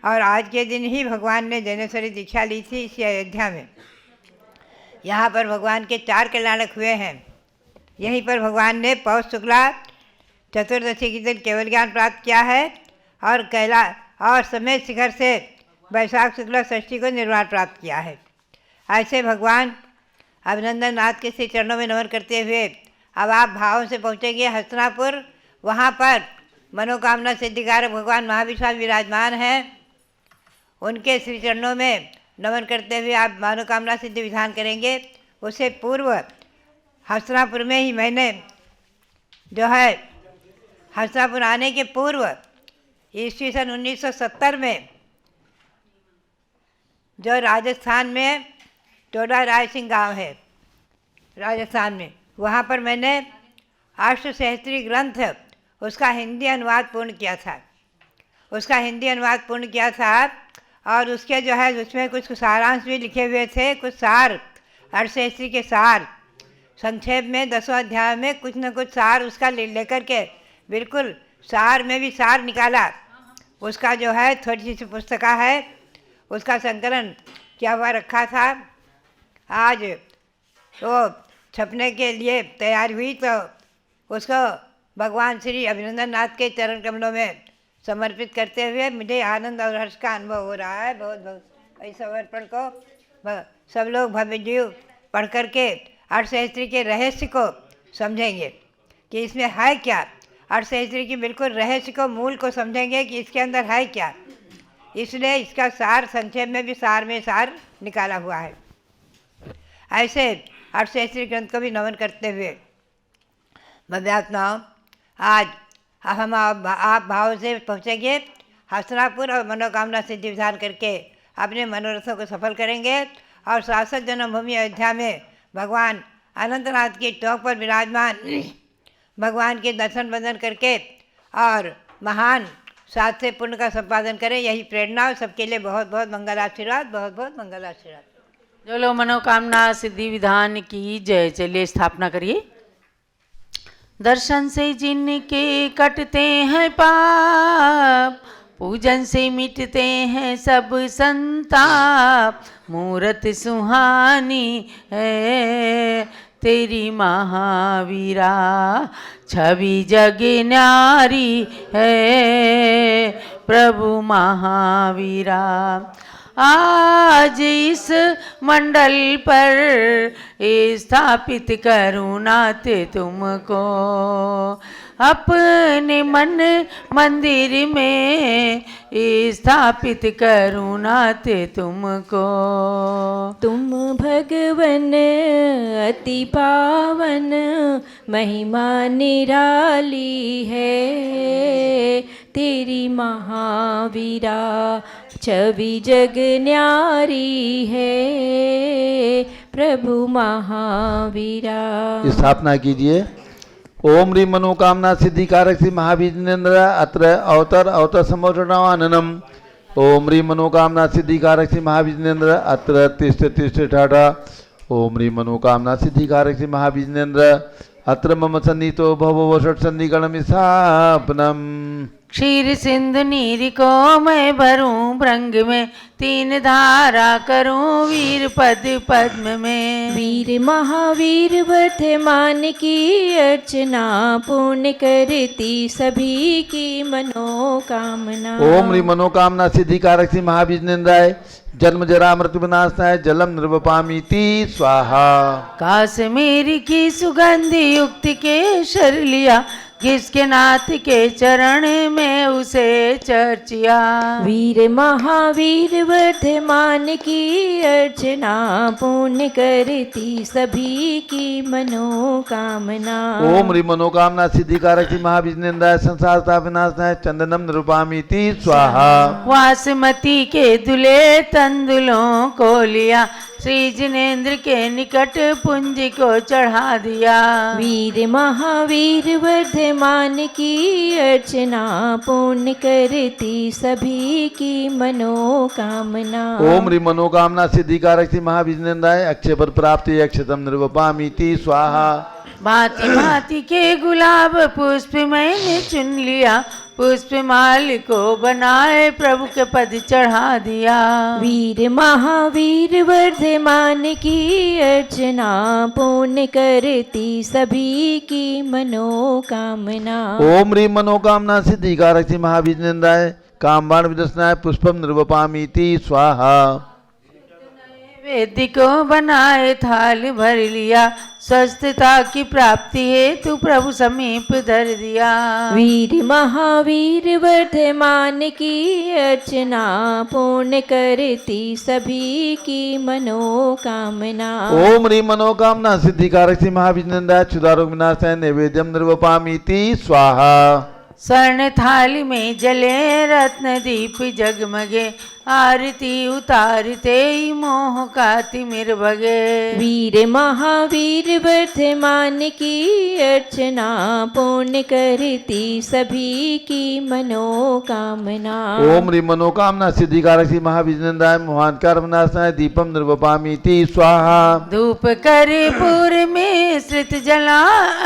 और आज के दिन ही भगवान ने जैनेश्वरी दीक्षा ली थी इसी अयोध्या में। यहाँ पर भगवान के 4 कल्याणक हुए हैं। यहीं पर भगवान ने पौष शुक्ला चतुर्दशी के दिन केवल ज्ञान प्राप्त किया है और समेत शिखर से वैशाख शुक्ला षष्ठी को निर्वाण प्राप्त किया है। ऐसे भगवान अभिनंदन नाथ के श्री चरणों में नमन करते हुए अब आप भावों से पहुँचेंगे हस्तिनापुर। वहाँ पर मनोकामना सिद्धिकारक भगवान महावीर स्वामी विराजमान हैं। उनके श्री चरणों में नमन करते हुए आप मनोकामना सिद्धि विधान करेंगे। उससे पूर्व हस्तिनापुर में ही मैंने जो है हस्तिनापुर आने के पूर्व ईस्वी सन 1970 में जो राजस्थान में टोडा राय सिंह गाँव है राजस्थान में, वहाँ पर मैंने अष्टसहस्त्री ग्रंथ उसका हिंदी अनुवाद पूर्ण किया था। और उसके जो है उसमें कुछ सारांश भी लिखे हुए थे, कुछ सार अष्टसहस्त्री के सार संक्षेप में 10 अध्याय में कुछ न कुछ सार उसका लेकर के बिल्कुल सार में भी सार निकाला। उसका जो है थोड़ी सी पुस्तिका है, उसका संकलन किया हुआ रखा था। आज तो छपने के लिए तैयार हुई तो उसको भगवान श्री अभिनंदन नाथ के चरण कमलों में समर्पित करते हुए मुझे आनंद और हर्ष का अनुभव हो रहा है। बहुत बहुत इस समर्पण को सब लोग भव्य जीव पढ़ कर के अष्टसहस्त्री के रहस्य को समझेंगे कि इसमें है क्या। अष्टसहस्त्री की बिल्कुल रहस्य को मूल को समझेंगे कि इसके अंदर है क्या। इसलिए इसका सार संक्षेप में भी सार में सार निकाला हुआ है। ऐसे अष्टसहस्त्री ग्रंथ को भी नमन करते हुए भव्यात्माओं, आज हम आप भाव से पहुँचेंगे हस्तिनापुर और मनोकामना सिद्धि विधान करके अपने मनोरथों को सफल करेंगे। और शाश्वत जन्मभूमि अयोध्या में भगवान अनंतनाथ की टोक पर विराजमान भगवान के दर्शन वंदन करके और महान साथ से पुण्य का संपादन करें, यही प्रेरणा। सबके लिए बहुत बहुत मंगल आशीर्वाद, बहुत बहुत मंगल आशीर्वाद। जो लोग मनोकामना सिद्धि विधान की जय। चलिए स्थापना करिए। दर्शन से जिनके कटते हैं पाप, पूजन से मिटते हैं सब संताप। मूरत सुहानी है तेरी महावीरा, छवि जग न्यारी है प्रभु महावीरा। आज इस मंडल पर स्थापित करूं नाथ तुमको, अपने मन मंदिर में स्थापित करूं नाथ तुमको। तुम भगवन अति पावन, महिमा निराली है, तेरी महावीरा छवि जग न्यारी है, प्रभु महावीरा। स्थापना कीजिए। ओम ह्रीं मनोकामना सिद्धिकारक श्री महाविजनेन्द्र अत्र अवतर समोटनम। ओम ह्रीं मनोकामना सिद्धिकारक श्री महाविजनेन्द्र अत्र तिष्ठ ठाठा। ओम ह्रीं मनोकामना सिद्धिकारक श्री महाविजनेन्द्र अत्र मम सन्निहितो भवो षट् सन्धिगणम स्थापनम। क्षीर सिंधु नीर को मैं भरूं भृंग में, तीन धारा करूं वीर पद पद्म में। वीर महावीर वर्धमान की अर्चना, पूर्ण करती सभी की मनोकामना। ओम ह्रीं मनोकामना सिद्धिकारक श्री महाविजनेन्द्राय जन्म जरा मृत्यु विनाशनाय जलम निर्वपामीति स्वाहा। काश्मीर की सुगंध युक्त केसर लिया, किसके नाथ के चरण में उसे चर्चिया। वीर महावीर वर्धमान की अर्चना, पूर्ण करती सभी की मनोकामना। ओम ह्रीं मनोकामना सिद्धिकारक श्री महाविजनेन्द्राय संसार ताप विनाशनाय चंदनम निरूपामीति स्वाहा। वासमती के दुले तंदुलों को लिया, श्री जिनेन्द्र के निकट पुंज को चढ़ा दिया। वीर महावीर वर्धमान की अर्चना, पूर्ण करती सभी की मनोकामना। ओम ह्रीं मनोकामना सिद्धिकारक श्री महाविजनेन्द्राय अक्षय पद प्राप्ति अक्षतम निर्वपामीति स्वाहा। भांति भांति के गुलाब पुष्प मैंने चुन लिया, पुष्प माल को बनाए प्रभु के पद चढ़ा दिया। वीर महावीर वर्धमान की अर्चना, पूर्ण करती सभी की मनोकामना। ओम ह्रीं मनोकामना सिद्धिकारक श्री महाविजनेन्द्राय कामबाण विदर्शनाय पुष्पम निर्वपामीति स्वाहा। वेद को बनाए थाल भर लिया, स्वस्थता की प्राप्ति हेतु प्रभु समीप धर दिया। वीर महावीर वर्धमान की अर्चना, पूर्ण करती सभी की मनोकामना। ओम ह्रीं मनोकामना सिद्धिकारक श्री महाविजनेन्द्राय क्षुधारोग विनाशाय नैवेद्यम निर्वपामीति स्वाहा। स्वर्ण थाली में जले रत्न दीप जगमगे, आरती उतारते ही मोह का तिमिर भगे। वीर महावीर वर्धमान की अर्चना, पूर्ण करती सभी की मनोकामना। ओम ह्रीं मनोकामना सिद्धिकारक श्री महाविजनेन्द्राय मोहांकार विनाशाय दीपम निर्वपामीति स्वाहा। धूप कर्पूर में श्रित जला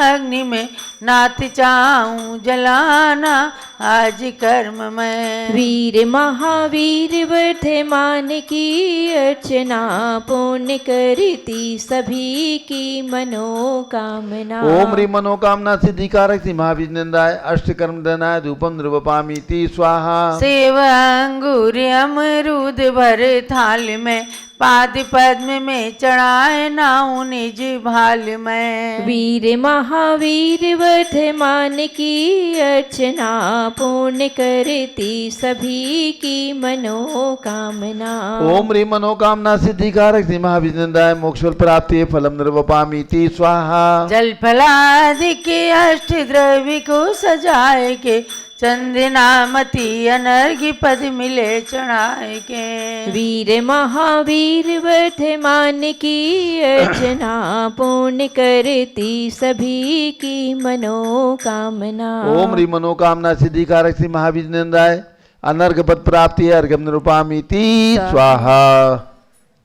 अग्नि में, नाथ चाहूं जलाना आज कर्म में। वीर महावीर वर्धमान की अर्चना, पूर्ण करती सभी की मनोकामना। ओम ह्रीं मनोकामना सिद्धिकारक श्री महाविजनेन्द्राय अष्टकर्म दनाय धूपम निर्वपामीति स्वाहा। सेव अंगूर अमरूद भर थाल में, पाद पद्म में चढ़ाए नाऊ निज भाल में। वीर महावीर वर्धमान की अर्चना, पूर्ण करती सभी की मनोकामना। ओम ह्रीं मनोकामना सिद्धिकारक श्री महाविजनेन्द्राय मोक्षफल प्राप्ति फलम निर्वपामीति स्वाहा। जल फलादि के अष्ट द्रव्य को सजाए के, चंदनामती अनर्घ्य पद मिले चढ़ाए के। वीर महावीर वर्धमान की अर्चना, पूर्ण करती सभी की मनोकामना। ओम ह्रीं मनोकामना सिद्धिकारक श्री महाविजनेन्द्राय अनर्घ्य पद प्राप्ति अर्घ्यम निरूपामीति स्वाहा।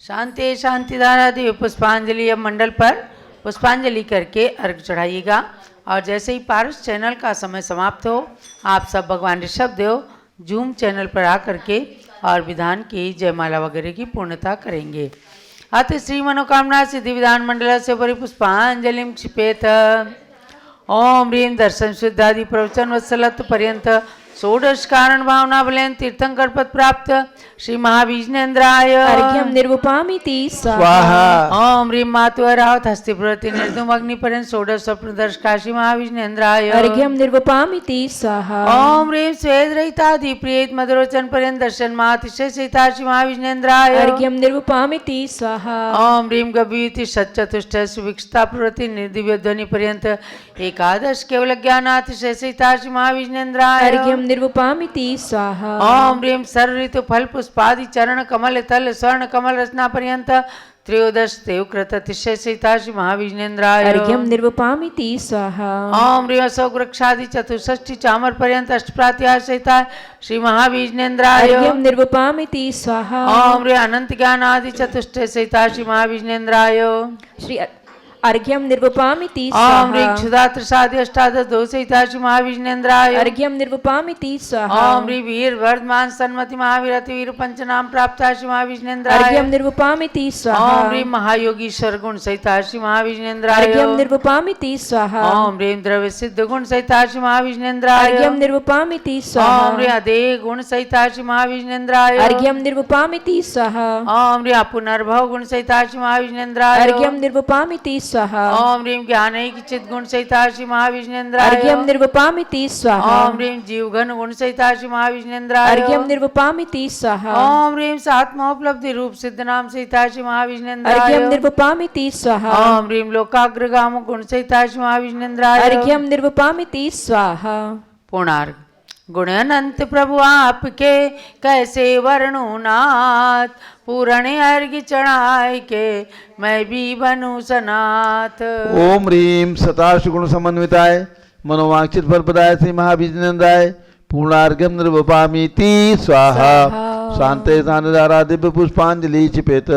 शांति शांतिधारा देव पुष्पांजलि अब मंडल पर पुष्पांजलि करके अर्घ चढ़ाइएगा। और जैसे ही पारस चैनल का समय समाप्त हो, आप सब भगवान ऋषभ देव जूम चैनल पर आकर के और विधान की जयमाला वगैरह की पूर्णता करेंगे। अतः श्री मनोकामना सिद्धि विधान मंडल से परि पुष्पांजलिम क्षिपेत। ओम ह्रीं दर्शन शुद्धादि प्रवचन वत्सलत्व पर्यंत षोडश कारण भावना बलेन तीर्थंकर पद प्राप्त श्री महाविष्णेन्द्राय अर्घ्यम निर्वपामिति स्वाहा स्वाहा ओम ह्रीं मातुरावत हस्तिप्रति निर्धूम अग्निपर्यंत षोडश स्वप्रदर्श काशी महाविष्णेन्द्राय अर्घ्यम निर्वपामिति स्वाहा ओम ह्रीं स्वेद रहितादि प्रियत मधुरोचन पर्यंत दर्शन मातिशय सहिता श्री महाविष्णेन्द्राय अर्घ्यम निर्वपामिति स्वाहा ओम ह्रीं गभीति सच्चतुष्ट सुविक्षता प्रवृत्ति निर्दिव्य ध्वनि पर्यंत एकादश केवल ज्ञानातिशय सहिता श्री महाविष्णेन्द्राय अर्घ्यम निर्वपामिति स्वाहा ओम ह्रीं सर्व ऋतु फल पुष्पादि चरण कमल तल स्वर्ण कमल रचना पर्यंत त्रयोदश देवकृत अतिशय सहिता श्री महाविष्णेन्द्राय अर्घ्यम निर्वपामिति स्वाहा ओम ह्रीं अशोक वृक्षादि चतुष्षष्टि चामर पर्यंत अष्टप्रात्याय सहिता श्री महाविष्णेन्द्राय अर्घ्यम निर्वपामिति स्वाहा ओम ह्रीं अनंत ज्ञान आदि चतुष्ट सहिता श्री महाविष्णेन्द्राय श्री अर्घ्यम निर्वपामिति ओम ह्रीं स्वाहा क्षुधा त्रसादि अष्टादश दो सहिता श्री महाविष्णेन्द्राय अर्घ्यम निर्वपामिति स्वाहा ओम ह्रीं वीर वर्धमान सन्मति महावीरति वीर पंचनाम प्राप्त श्री महाविष्णेन्द्राय अर्घ्यम निर्वपामिति स्वाहा ओम ह्रीं महायोगीश्वर गुण सहिता श्री महाविष्णेन्द्राय अर्घ्यम निर्वपामिति स्वाहा ओम ह्रीं द्रव्य सिद्ध गुण सहिता श्री महाविष्णेन्द्राय अर्घ्यम निर्वपामिति स्वाहा ओम ह्रीं अदेह गुण सहिता श्री महाविष्णेन्द्राय अर्घ्यम निर्वपामिति स्वाहा ओम ह्रीं पुनर्भव गुण सहिता श्री महाविष्णेन्द्राय अर्घ्यम निर्वपामिति स्वाहा ओम ह्रीं ज्ञानैक चित गुण सहिता श्री महाविष्णेन्द्राय अर्घ्यम निर्वपामिति स्वाहा ओम ह्रीं जीवघन गुण सहिता श्री महाविष्णेन्द्राय अर्घ्यम निर्वपामिति स्वाहा ओम ह्रीं सात्मोपलब्धि रूप सिद्ध नाम सहिता श्री महाविष्णेन्द्राय अर्घ्यम निर्वपामिति स्वाहा ओम ह्रीं लोकाग्रगाम गुण सहिता श्री महाविष्णेन्द्राय अर्घ्यम निर्वपामिति स्वाहा पुणार्घ गुण अनंत प्रभु आपके कैसे वर्णु नाथ पूर्ण अर्घ्य चढ़ाई के मैं भी बनूं सनाथ ओम ह्रीं सताश गुण समन्विताय मनोवांछित फल प्रदाय श्री महाविष्णेन्द्राय पूर्णार्घ्यम निर्वपामीति स्वाहा शांते सानदारा दिव्य पुष्पांजलि चिपेत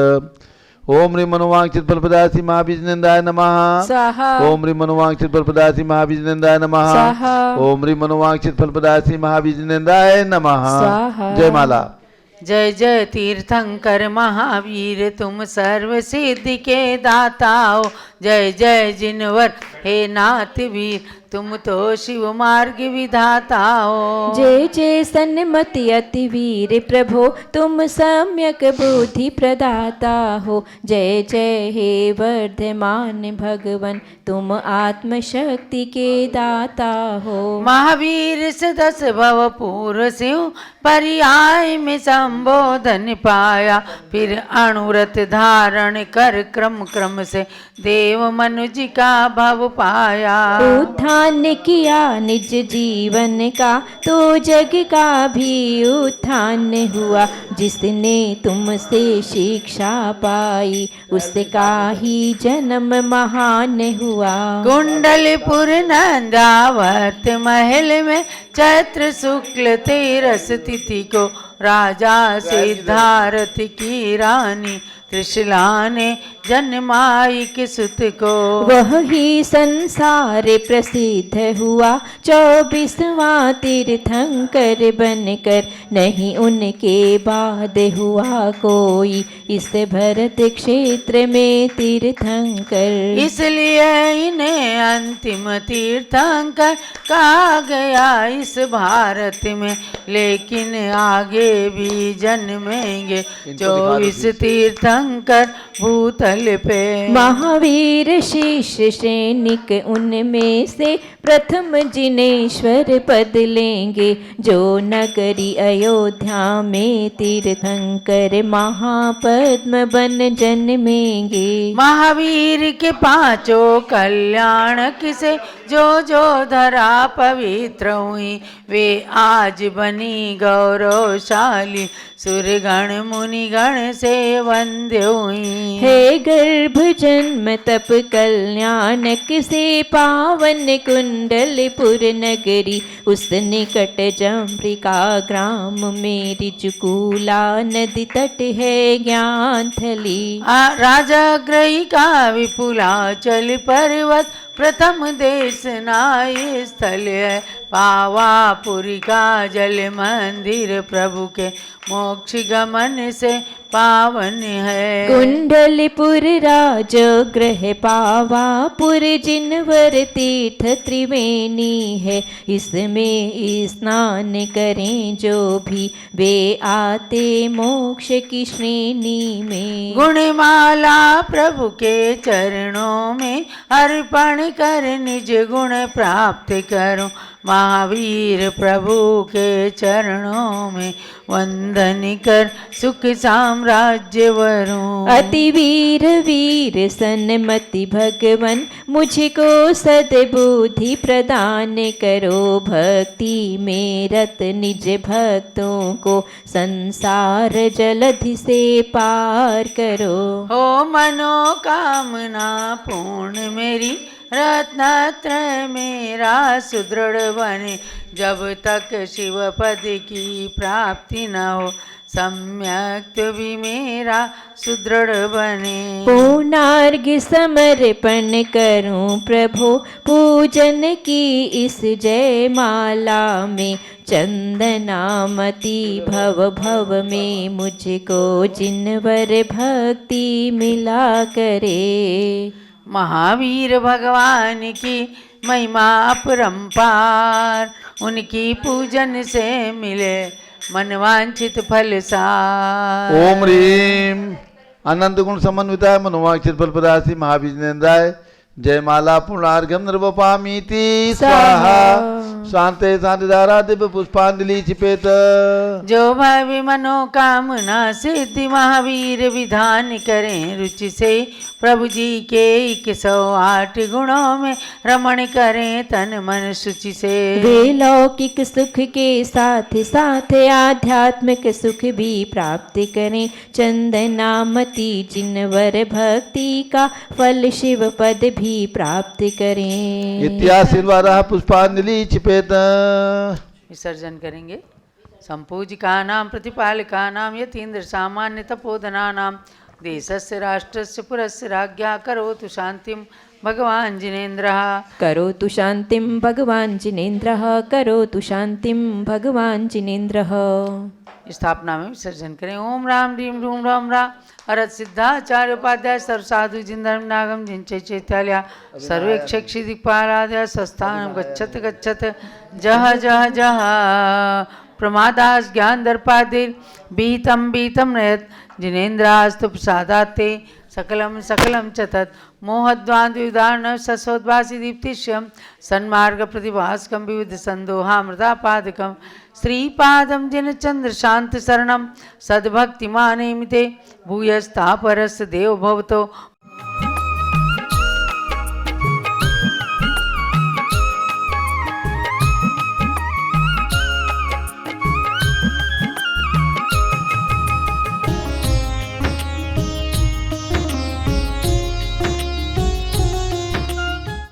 ओम ह्रीं मनोवांछित फल प्रदाय श्री महाविष्णेन्द्राय नमः स्वाहा ओम ह्रीं मनोवांछित फल प्रदाय श्री महाविष्णेन्द्राय नमः स्वाहा ओम ह्रीं मनोवांछित फल प्रदाय श्री महाविष्णेन्द्राय नमः स्वाहा जय माला। जय जय तीर्थंकर महावीर तुम सर्व सिद्धि के दाता हो जय जय जिनवर हे नाथ वीर तुम तो शिव मार्ग विधाता हो जय जय सन्मति अति वीर प्रभो तुम सम्यक बुद्धि प्रदाता हो जय जय हे वर्धमान भगवन तुम आत्मशक्ति के दाता हो महावीर से 10 भव पूर्व सिंह पर्याय में संबोधन पाया फिर अणुरत धारण कर क्रम क्रम से देव मनुज का भव पाया उत्थान किया निज जीवन का तो जग का भी उत्थान हुआ जिसने तुमसे शिक्षा पाई उसका ही जन्म महान हुआ कुंडलपुर नंदावर्त महल में चैत्र शुक्ल 13 तिथि को राजा सिद्धार्थ की रानी त्रिशला ने जन्माई के सुत को वह ही संसार प्रसिद्ध हुआ 24वां तीर्थंकर बनकर नहीं उनके बाद हुआ कोई इस भरत क्षेत्र में तीर्थंकर इसलिए इन्हें अंतिम तीर्थंकर कहा गया इस भारत में लेकिन आगे भी जन्मेंगे 24 तीर्थंकर भूतल पे महावीर शीश सैनिक उनमें से प्रथम जिनेश्वर पद लेंगे जो नगरी अयोध्या में तीर्थंकर महापद्म बन जन्मेंगे महावीर के 5 कल्याण किसे जो जो धरा पवित्र हुई वे आज बनी गौरवशाली सुरगण मुनिगण से वंद्य हुई हे गर्भ जन्म तप कल्याणक से पावन कुंडलपुर नगरी उस निकट जम्रिका ग्राम मेरी चुकूला नदी तट है ज्ञान थली राजाग्रही का विपुलाचल पर्वत प्रथम देश नाय स्थल है पावापुरी का जल मंदिर प्रभु के मोक्ष गमन से पावन है। कुंडलपुर राज ग्रह पावा पुर जिनवर तीर्थ त्रिवेणी है, इसमें स्नान करें जो भी वे आते मोक्ष की श्रेणी में। गुणमाला प्रभु के चरणों में अर्पण कर निज गुण प्राप्त करो, महावीर प्रभु के चरणों में वंदन कर सुख साम्राज्य वरूं। अति वीर वीर सन्मति भगवन मुझको सद्बुद्धि प्रदान करो, भक्ति में रत निज भक्तों को संसार जलधि से पार करो। हो मनोकामना पूर्ण मेरी, रत्नत्रय मेरा सुदृढ़ बने, जब तक शिव पद की प्राप्ति न हो सम्यक भी मेरा सुदृढ़ बने। पूर्णार्घ समर्पण करूं प्रभु पूजन की इस जयमाला में, चंदनामती भव भव में मुझको जिनवर भक्ति मिला करे। महावीर भगवान की महिमा अपरंपार, उनकी पूजन से मिले मनवांछित फल सार। ओम ह्रीम अनंत गुण समन्विताय मनोवांछित फल प्रदासी महाविजनेन्द्राय जयमाला पूर्णार्घ्यम निर्वपामीति स्वाहा। शांते शांतिधारा दिव्य पुष्पांजलि छिपेत। जो भावी मनोकामना सिद्धि महावीर विधान करें रुचि से, प्रभु जी के 108 गुणों में रमण करें तन मन शुचि से। वे लौकिक सुख के साथ साथ आध्यात्मिक सुख भी प्राप्त करें, चंदनामती जिनवर भक्ति का फल शिव पद भी प्राप्त करें। इत्याशीर्वादा पुष्पांजलि छिपेत। विसर्जन करेंगे। संपूजिका नाम प्रतिपालिका नाम यतीन्द्र सामान्य तपोधना नाम, देशस्य राष्ट्रस्य पुरस्य राज्ञा करोतु शांतिं भगवान जिनेन्द्रः। करोतु शांतिं भगवान जिनेन्द्रः, करोतु शांतिं भगवान जिनेन्द्रः। स्थापना में विसर्जन करें। ओम राम रीम रूम राम रा अरत सिद्धाचार्य उपाध्याय सर्व साधु जिंदर्म नागम जिनचे चैत्यालया सर्वेक्षक्षि दिक्पालादय संस्थान गच्छत गच्छत जह जह जह प्रमादास ज्ञान दर्पादिर बीतम बीतम नयत जिनेन्द्रास्तु प्रसादाते सकलम सकलम च तत् मोहद्वान्विदान ससोद्वासी दीप्तिश्यम सन्मार्ग प्रतिभास्कम विविध संदोहामृतापादकम श्रीपादम जिन चंद्र शांत शरणम सद्भक्तिमानेमिते भूयस्तापरस देव भवतो